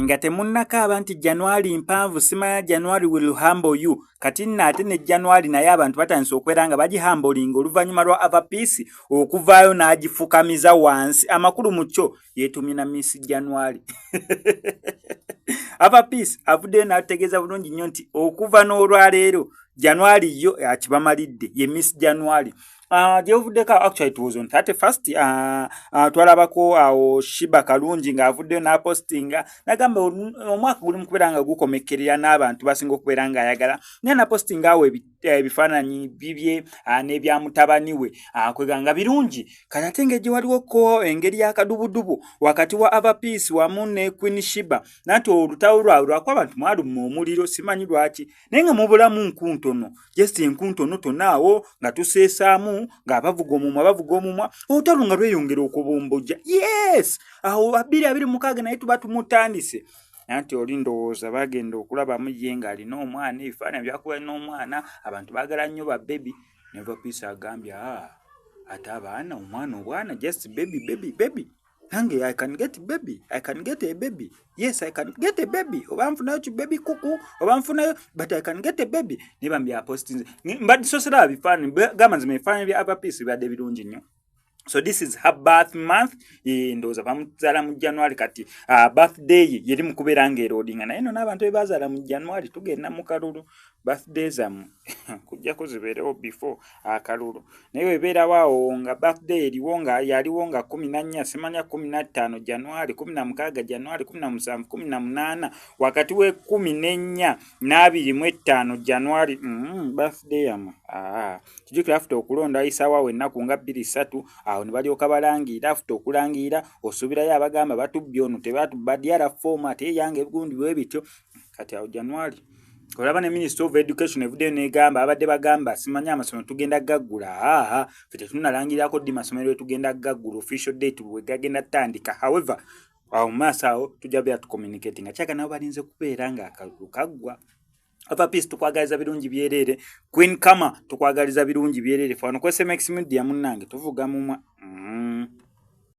nga temunnakaaba nti January mpanvu simanya January will humble you kati nate ne January naye abantu batandise okwera nga bagihambolinga oluvannyuma lwa Avapeace okuvaayo n'agifukamiza wansi amakulu mu kyo yeetumina Miss January Avapeace avuddeyo n'ategeeza bulungi nnyo nti okuva n'olwaleero January yo akibamalidde ye Miss January. Jevuddeka actually it was on 31st twalabako awo Shiba Kalungi nga avuddeyo na postinga nagamba omwaka guli mukubeera nga gukomekerera n'abantu basinga okubeera nga ayagala naye na postinga awo ebifaananyi bibye n'ebya mutabani we kweganga birungi kati ate ng'egye waliwo ko engeri y'akadubudubu wakati wa Avapeace wamu ne Queen Shiba nanti olutawo lwabwe lwako abantu mwalumma omuliro simanyi lwaki naye nga mubulamu nkuntono just enkuntono tonaawo nga tuseesaamu nga bavuga omumwa olutalo nga lweyongera okubombojja yes awo 2026 naye tuba tumutandise nanti oli ndowooza bagenda okulabamu ye ng'alina omwana ebifaananyi byakuba n'omwana abantu baagala nnyo ba baby ne Avapeace agambye ate abaana omwana obwana just baby nange I can get baby I can get a baby yes I can get a baby oba nfunayo ki baby kuku oba nfunayo but I can get a baby ne bambya posting mbadde sosera bifaananyi gamba nzima ebifaananyi bya Avapeace bibadde birungi nnyo. So this is her birth month ndoza bamuzaala mu January kati birthday yeri mukubeera ng'erodinga naye no n'abantu bebazaala mu January tugenda mu kalulu birthday zamu kujjako zibeerewo before akalulu naye webeerawaawo nga birthday eriwo nga yaliwo nga 14 simanya 15 January 16 January 17 18 wakati we 14 n' 25 January birthday yamu tujjukira after okulonda isaawa ennaku nga 2-3 awo ne balyoka balangiira after okulangiira osuubirayo abagamba batubbi ono tebatubaddyala format eyange egundi bwe bityo kati awo January olaba ne Minister of Education evuddeyo n'egamba abadde bagamba simanya amasomero tugenda gaggula ffe tetunalangirako ddi masomero tugenda gaggula official date bwe gagenda tandika however awo maaso awo tujja beera tucommunicating nga kyaka nabo balinze kubeera nga akalulu kaggwa. Avapeace tukwagaliza birungi byerere Queen Kama tukwagaliza birungi byerere fano kwa SMX Media munnange tuvuga mumwa